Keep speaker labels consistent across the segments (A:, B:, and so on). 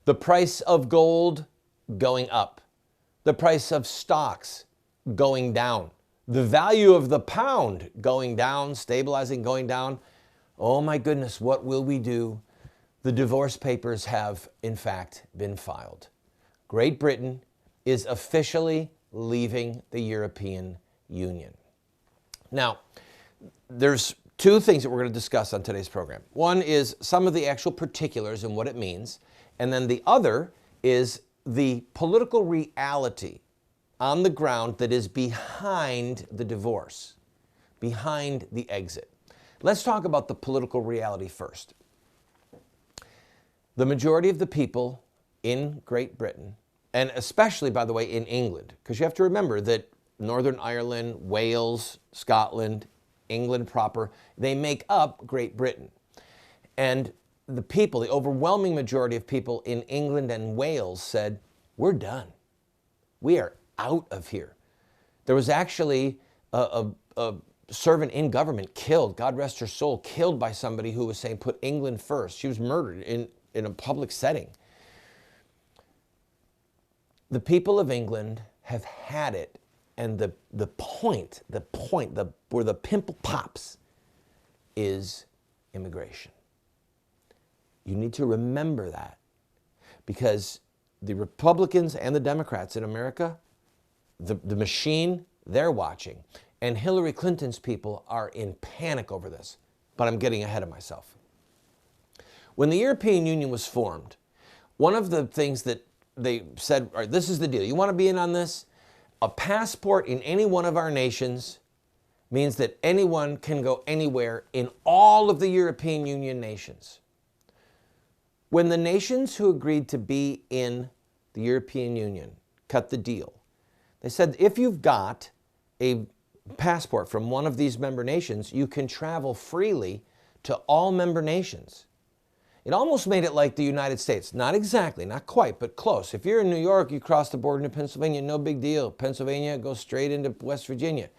A: The price of gold going up. The price of stocks going down. The value of the pound going down, stabilizing, going down. Oh my goodness, what will we do? The divorce papers have, in fact, been filed. Great Britain is officially leaving the European Union. Now, there's two things that we're going to discuss on today's program. One is some of the actual particulars and what it means, and then the other is the political reality on the ground that is behind the divorce, behind the exit. Let's talk about the political reality first. The majority of the people in Great Britain, and especially, by the way, in England, because you have to remember that Northern Ireland, Wales, Scotland, England proper, they make up Great Britain. And the people, the overwhelming majority of people in England and Wales said, we're done. We are out of here. There was actually a servant in government killed, God rest her soul, killed by somebody who was saying put England first. She was murdered in a public setting. The people of England have had it, and the point where the pimple pops is immigration. You need to remember that, because the Republicans and the Democrats in America, the machine, they're watching. And Hillary Clinton's people are in panic over this. But I'm getting ahead of myself. When the European Union was formed, one of the things that they said, all right, this is the deal. You want to be in on this? A passport in any one of our nations means that anyone can go anywhere in all of the European Union nations. When the nations who agreed to be in the European Union cut the deal, they said if you've got a passport from one of these member nations, you can travel freely to all member nations. It almost made it like the United States. Not exactly, not quite, but close. If you're in New York, you cross the border into Pennsylvania, no big deal. Pennsylvania goes straight into West Virginia.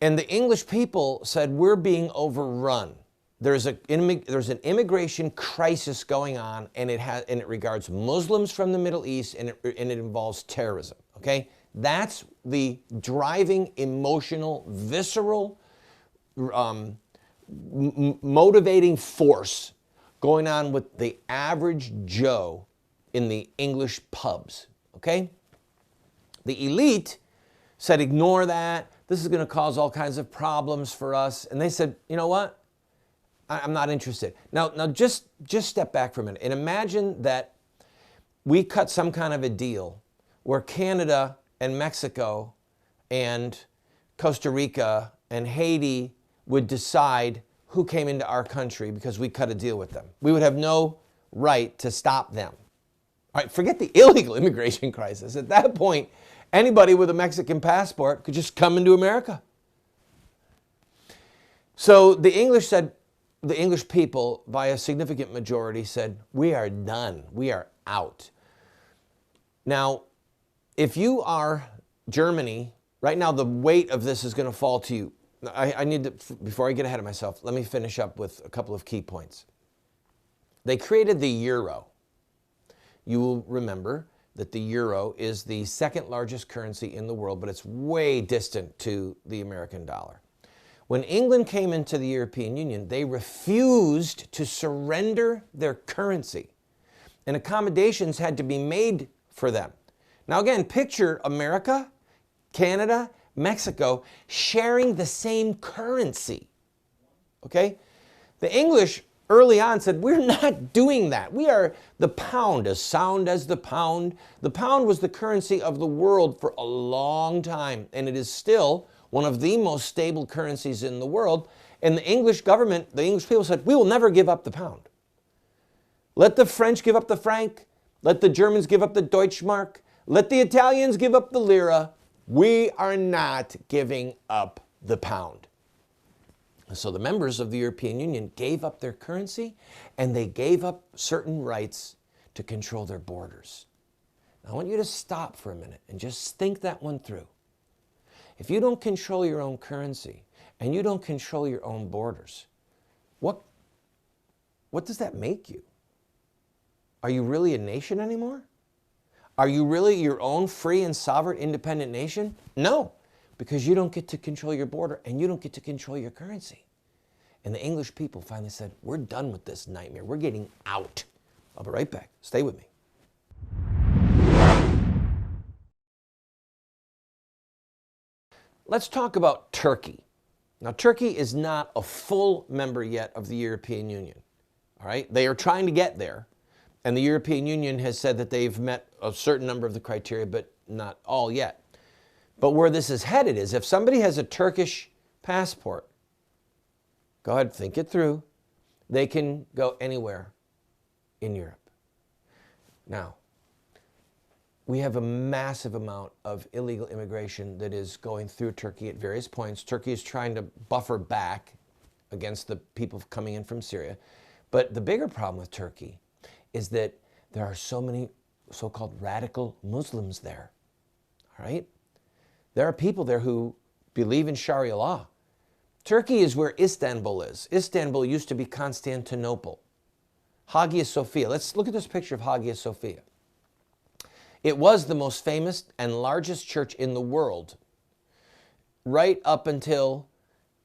A: And the English people said, we're being overrun. There's an immigration crisis going on, and it regards Muslims from the Middle East, and it involves terrorism, okay? That's the driving, emotional, visceral, motivating force going on with the average Joe in the English pubs, okay? The elite said, ignore that. This is going to cause all kinds of problems for us. And they said, you know what? I'm not interested. Now just step back for a minute and imagine that we cut some kind of a deal where Canada and Mexico and Costa Rica and Haiti would decide who came into our country because we cut a deal with them. We would have no right to stop them. All right, forget the illegal immigration crisis. At that point, anybody with a Mexican passport could just come into America. So the English people, by a significant majority, said, we are done. We are out. Now, if you are Germany, right now the weight of this is going to fall to you. I need to, before I get ahead of myself, let me finish up with a couple of key points. They created the euro. You will remember that the euro is the second largest currency in the world, but it's way distant to the American dollar. When England came into the European Union, they refused to surrender their currency, and accommodations had to be made for them. Now again, picture America, Canada, Mexico sharing the same currency, okay? The English early on said, we're not doing that. We are the pound, as sound as the pound. The pound was the currency of the world for a long time, and it is still one of the most stable currencies in the world. And the English government, the English people said, we will never give up the pound. Let the French give up the franc. Let the Germans give up the Deutschmark. Let the Italians give up the lira. We are not giving up the pound. So the members of the European Union gave up their currency, and they gave up certain rights to control their borders. Now, I want you to stop for a minute and just think that one through. If you don't control your own currency and you don't control your own borders, what does that make you? Are you really a nation anymore? Are you really your own free and sovereign independent nation? No, because you don't get to control your border and you don't get to control your currency. And the English people finally said, we're done with this nightmare. We're getting out. I'll be right back. Stay with me. Let's talk about Turkey. Now, Turkey is not a full member yet of the European Union. All right? They are trying to get there. And the European Union has said that they've met a certain number of the criteria, but not all yet. But where this is headed is if somebody has a Turkish passport, go ahead, think it through, they can go anywhere in Europe. Now, we have a massive amount of illegal immigration that is going through Turkey at various points. Turkey is trying to buffer back against the people coming in from Syria. But the bigger problem with Turkey is that there are so many so-called radical Muslims there, all right? There are people there who believe in Sharia law. Turkey is where Istanbul is. Istanbul used to be Constantinople. Hagia Sophia. Let's look at this picture of Hagia Sophia. It was the most famous and largest church in the world right up until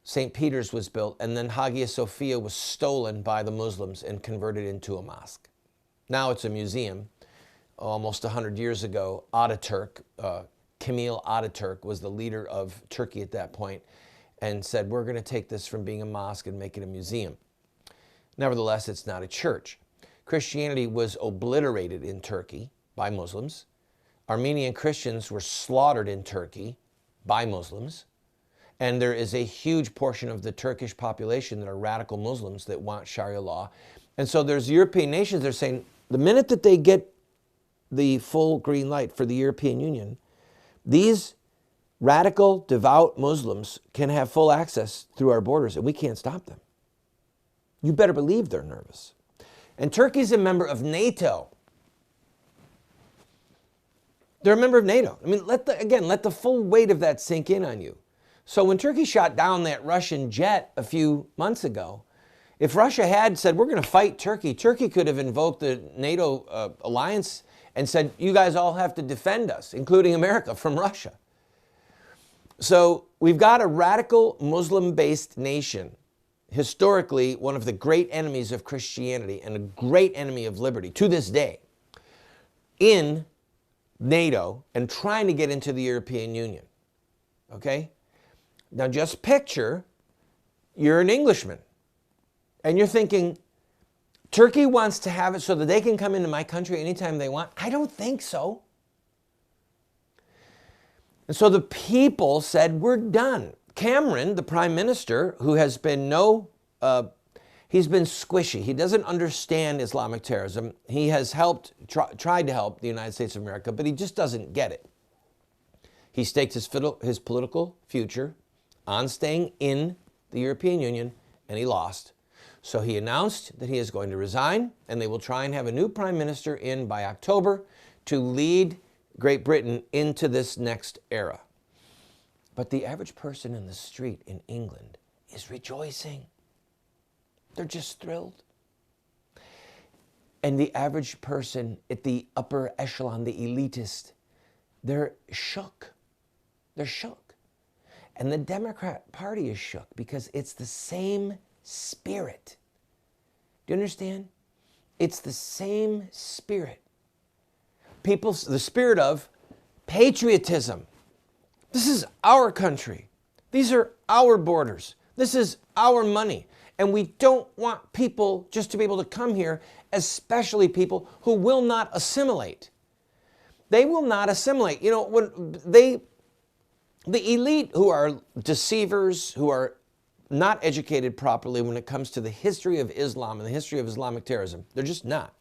A: St. Peter's was built, and then Hagia Sophia was stolen by the Muslims and converted into a mosque. Now it's a museum. Almost 100 years ago, Ataturk, Kemal Ataturk was the leader of Turkey at that point and said, we're going to take this from being a mosque and make it a museum. Nevertheless, it's not a church. Christianity was obliterated in Turkey by Muslims. Armenian Christians were slaughtered in Turkey by Muslims. And there is a huge portion of the Turkish population that are radical Muslims that want Sharia law. And so there's European nations that are saying the minute that they get the full green light for the European Union, these radical, devout Muslims can have full access through our borders, and we can't stop them. You better believe they're nervous. And Turkey's a member of NATO. They're a member of NATO. I mean, let the full weight of that sink in on you. So when Turkey shot down that Russian jet a few months ago, if Russia had said, we're going to fight Turkey, Turkey could have invoked the NATO alliance and said, you guys all have to defend us, including America, from Russia. So we've got a radical Muslim-based nation, historically one of the great enemies of Christianity and a great enemy of liberty to this day, in NATO and trying to get into the European Union. Okay? Now just picture you're an Englishman and you're thinking, Turkey wants to have it so that they can come into my country anytime they want. I don't think so. And so the people said, we're done. Cameron, the prime minister, who has been he's been squishy. He doesn't understand Islamic terrorism. He has tried to help the United States of America, but he just doesn't get it. He staked his political future on staying in the European Union, and he lost. So he announced that he is going to resign, and they will try and have a new prime minister in by October to lead Great Britain into this next era. But the average person in the street in England is rejoicing. They're just thrilled. And the average person at the upper echelon, the elitist, they're shook. They're shook. And the Democrat Party is shook because it's the same spirit. Do you understand? It's the same spirit. The spirit of patriotism. This is our country. These are our borders. This is our money. And we don't want people just to be able to come here, especially people who will not assimilate. They will not assimilate. You know, when the elite who are deceivers, who are not educated properly when it comes to the history of Islam and the history of Islamic terrorism, they're just not.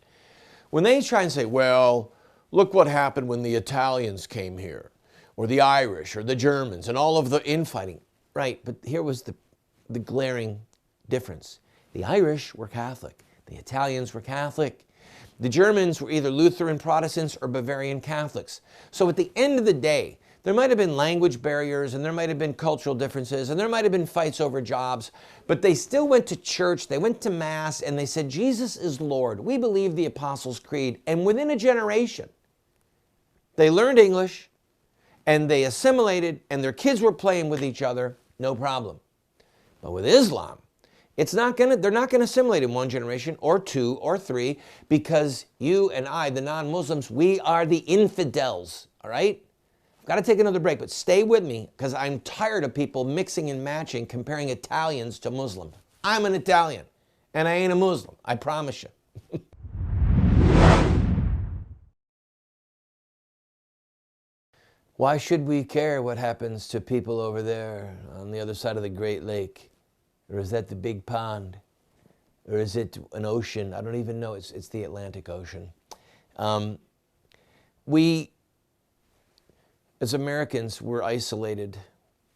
A: When they try and say, well, look what happened when the Italians came here, or the Irish, or the Germans, and all of the infighting. Right, but here was the glaring difference. The Irish were Catholic. The Italians were Catholic. The Germans were either Lutheran Protestants or Bavarian Catholics. So at the end of the day, There might have been language barriers, and there might have been cultural differences, and there might have been fights over jobs, but they still went to church, they went to Mass, and they said, Jesus is Lord. We believe the Apostles' Creed. And within a generation, they learned English, and they assimilated, and their kids were playing with each other, no problem. But with Islam, they're not going to assimilate in one generation or two or three, because you and I, the non-Muslims, we are the infidels, all right? I've got to take another break, but stay with me, because I'm tired of people mixing and matching, comparing Italians to Muslims. I'm an Italian, and I ain't a Muslim, I promise you. Why should we care what happens to people over there on the other side of the Great Lake? Or is that the big pond? Or is it an ocean? I don't even know. It's the Atlantic Ocean. We, as Americans, we're isolated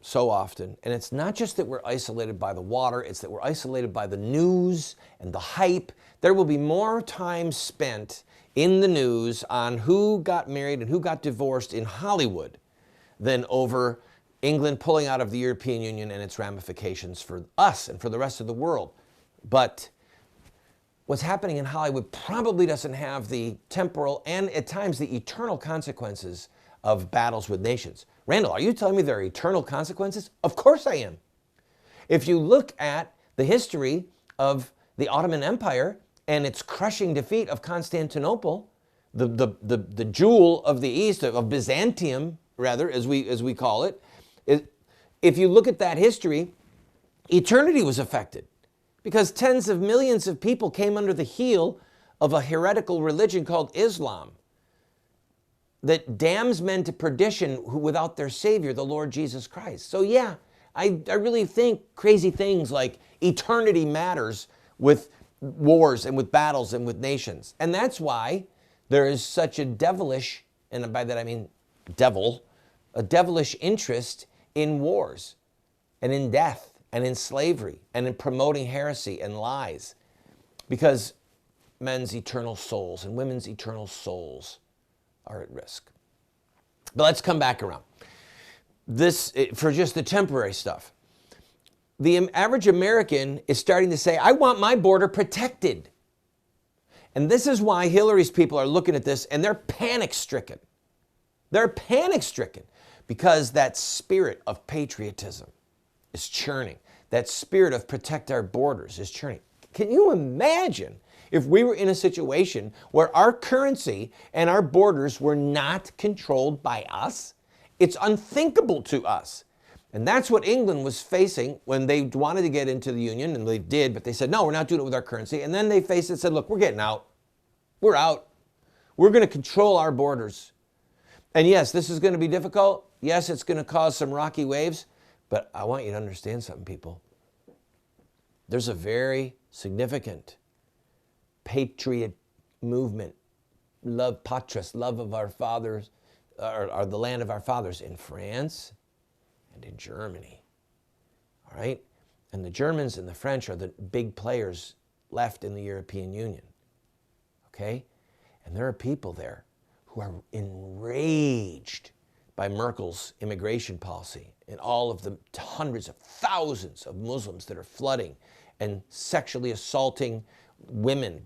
A: so often. And it's not just that we're isolated by the water, it's that we're isolated by the news and the hype. There will be more time spent in the news on who got married and who got divorced in Hollywood than over England pulling out of the European Union and its ramifications for us and for the rest of the world. But what's happening in Hollywood probably doesn't have the temporal and at times the eternal consequences of battles with nations. Randall, are you telling me there are eternal consequences? Of course I am. If you look at the history of the Ottoman Empire and its crushing defeat of Constantinople, the jewel of the East, of Byzantium, rather, as we call it, if you look at that history, eternity was affected because tens of millions of people came under the heel of a heretical religion called Islam that damns men to perdition without their Savior, the Lord Jesus Christ. So yeah, I really think crazy things like eternity matters with wars and with battles and with nations. And that's why there is such a devilish, and by that I mean devil, a devilish interest in wars and in death and in slavery and in promoting heresy and lies, because men's eternal souls and women's eternal souls are at risk. But let's come back around. This, for just the temporary stuff. The average American is starting to say, I want my border protected. And this is why Hillary's people are looking at this and they're panic-stricken. They're panic-stricken because that spirit of patriotism is churning. That spirit of protect our borders is churning. Can you imagine if we were in a situation where our currency and our borders were not controlled by us? It's unthinkable to us. And that's what England was facing when they wanted to get into the Union, and they did, but they said, no, we're not doing it with our currency. And then they faced it and said, look, we're getting out. We're out. We're going to control our borders. And yes, this is going to be difficult. Yes, it's going to cause some rocky waves. But I want you to understand something, people. There's a very significant patriot movement, love patris, love of our fathers, or the land of our fathers, in France and in Germany. All right? And the Germans and the French are the big players left in the European Union. Okay? And there are people there who are enraged by Merkel's immigration policy and all of the hundreds of thousands of Muslims that are flooding and sexually assaulting women.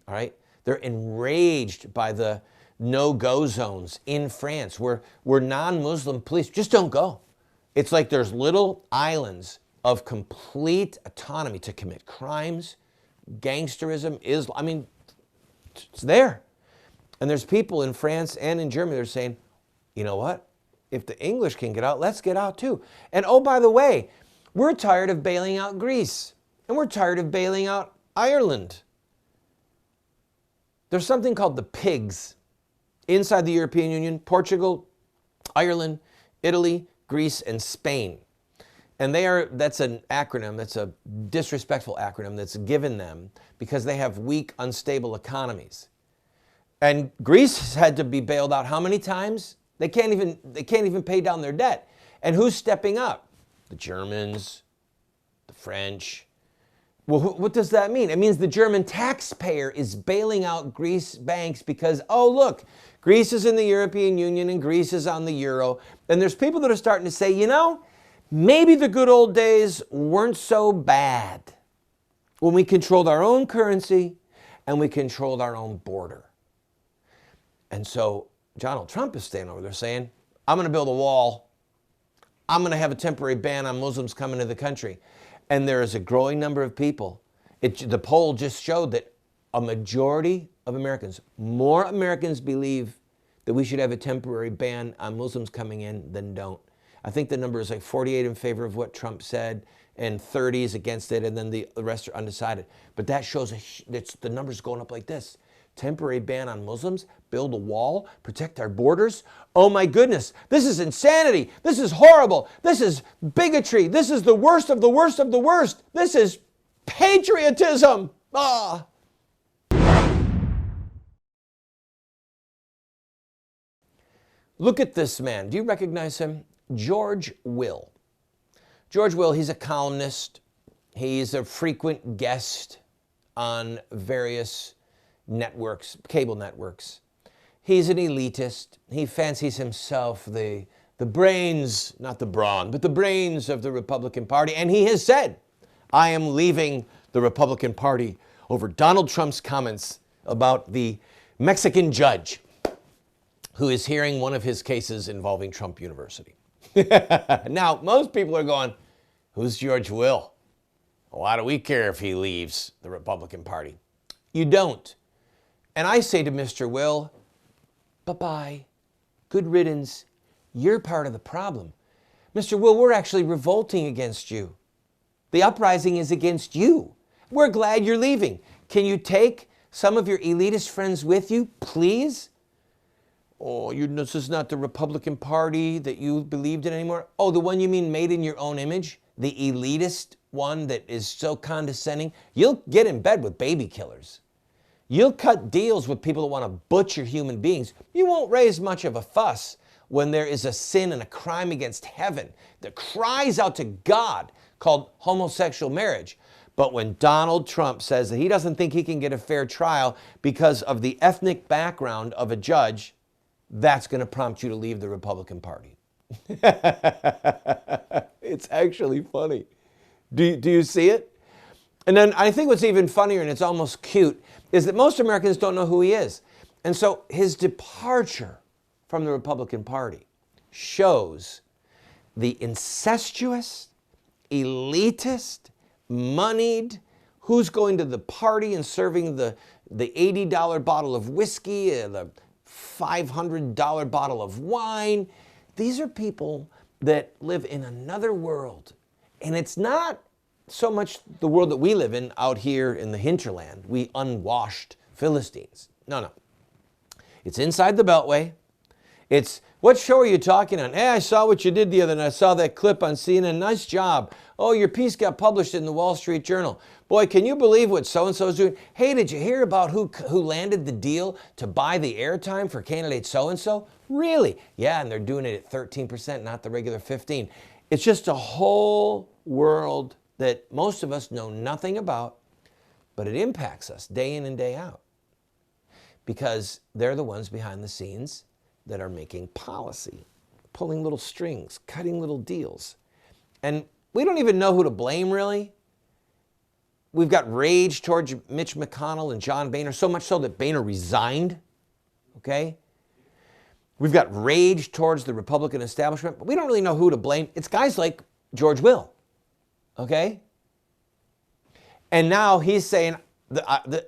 A: All right? They're enraged by the no-go zones in France where non-Muslim police just don't go. It's like there's little islands of complete autonomy to commit crimes, gangsterism, Islam. I mean, it's there. And there's people in France and in Germany that are saying, you know what? If the English can get out, let's get out too. And oh, by the way, we're tired of bailing out Greece. And we're tired of bailing out Ireland. There's something called the pigs inside the European Union: Portugal, Ireland, Italy, Greece, and Spain. And that's an acronym, that's a disrespectful acronym that's given them because they have weak, unstable economies. And Greece has had to be bailed out how many times? They can't even pay down their debt. And who's stepping up? The Germans, the French, Well, what does that mean? It means the German taxpayer is bailing out Greece banks because, oh, look, Greece is in the European Union and Greece is on the euro. And there's people that are starting to say, you know, maybe the good old days weren't so bad when we controlled our own currency and we controlled our own border. And so Donald Trump is standing over there saying, I'm going to build a wall. I'm going to have a temporary ban on Muslims coming to the country. And there is a growing number of people. The poll just showed that a majority of Americans, more Americans believe that we should have a temporary ban on Muslims coming in than don't. I think the number is like 48 in favor of what Trump said and 30 is against it, and then the rest are undecided. But that shows the numbers going up like this. Temporary ban on Muslims, build a wall, protect our borders. Oh my goodness, this is insanity. This is horrible. This is bigotry. This is the worst of the worst of the worst. This is patriotism. Ah. Look at this man. Do you recognize him? George Will. George Will, he's a columnist. He's a frequent guest on various networks, cable networks. He's an elitist. He fancies himself the brains, not the brawn, but the brains of the Republican Party. And he has said, I am leaving the Republican Party over Donald Trump's comments about the Mexican judge who is hearing one of his cases involving Trump University. Now, most people are going, who's George Will? Why do we care if he leaves the Republican Party? You don't. And I say to Mr. Will, bye-bye, good riddance, you're part of the problem. Mr. Will, we're actually revolting against you. The uprising is against you. We're glad you're leaving. Can you take some of your elitist friends with you, please? Oh, this is not the Republican Party that you believed in anymore? Oh, the one you mean made in your own image? The elitist one that is so condescending? You'll get in bed with baby killers. You'll cut deals with people that want to butcher human beings. You won't raise much of a fuss when there is a sin and a crime against heaven that cries out to God called homosexual marriage. But when Donald Trump says that he doesn't think he can get a fair trial because of the ethnic background of a judge, that's going to prompt you to leave the Republican Party. It's actually funny. Do you see it? And then I think what's even funnier, and it's almost cute, is that most Americans don't know who he is. And so his departure from the Republican Party shows the incestuous, elitist, moneyed, who's going to the party and serving the $80 bottle of whiskey, the $500 bottle of wine. These are people that live in another world. And it's not so much the world that we live in out here in the hinterland, we unwashed Philistines. No. It's inside the Beltway. It's, what show are you talking on? Hey, I saw what you did the other night. I saw that clip on CNN. Nice job. Oh, your piece got published in the Wall Street Journal. Boy, can you believe what so-and-so is doing? Hey, did you hear about who landed the deal to buy the airtime for candidate so-and-so? Really? Yeah, and they're doing it at 13%, not the regular 15%. It's just a whole world that most of us know nothing about, but it impacts us day in and day out because they're the ones behind the scenes that are making policy, pulling little strings, cutting little deals. And we don't even know who to blame, really. We've got rage towards Mitch McConnell and John Boehner, so much so that Boehner resigned, okay? We've got rage towards the Republican establishment, but we don't really know who to blame. It's guys like George Will, okay? And now he's saying, this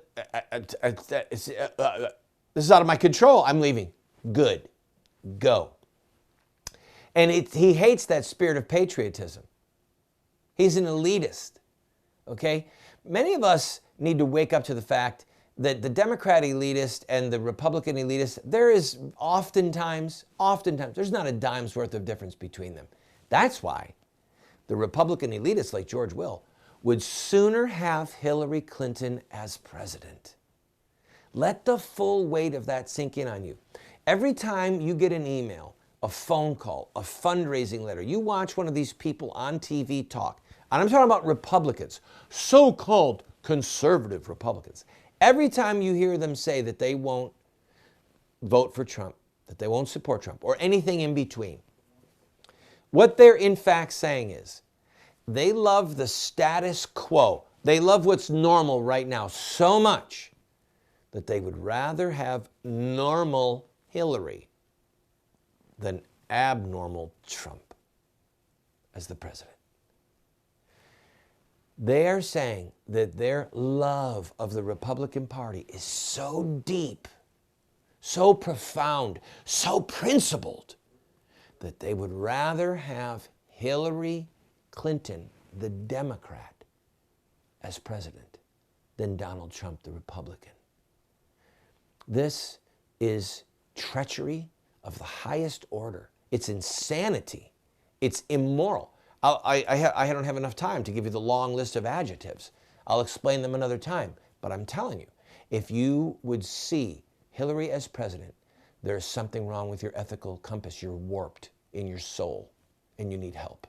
A: is out of my control. I'm leaving. Good. Go. And he hates that spirit of patriotism. He's an elitist, okay? Many of us need to wake up to the fact that the Democrat elitist and the Republican elitist, there is oftentimes, there's not a dime's worth of difference between them. That's why the Republican elitists like George Will would sooner have Hillary Clinton as president. Let the full weight of that sink in on you. Every time you get an email, a phone call, a fundraising letter, you watch one of these people on TV talk, And I'm talking about Republicans, so-called conservative Republicans. Every time you hear them say that they won't vote for Trump, that they won't support Trump, or anything in between, what they're in fact saying is they love the status quo. They love what's normal right now so much that they would rather have normal Hillary than abnormal Trump as the president. They are saying that their love of the Republican Party is so deep, so profound, so principled, that they would rather have Hillary Clinton, the Democrat, as president than Donald Trump, the Republican. This is treachery of the highest order. It's insanity. It's immoral. I don't have enough time to give you the long list of adjectives. I'll explain them another time. But I'm telling you, if you would see Hillary as president, there's something wrong with your ethical compass. You're warped in your soul, and you need help.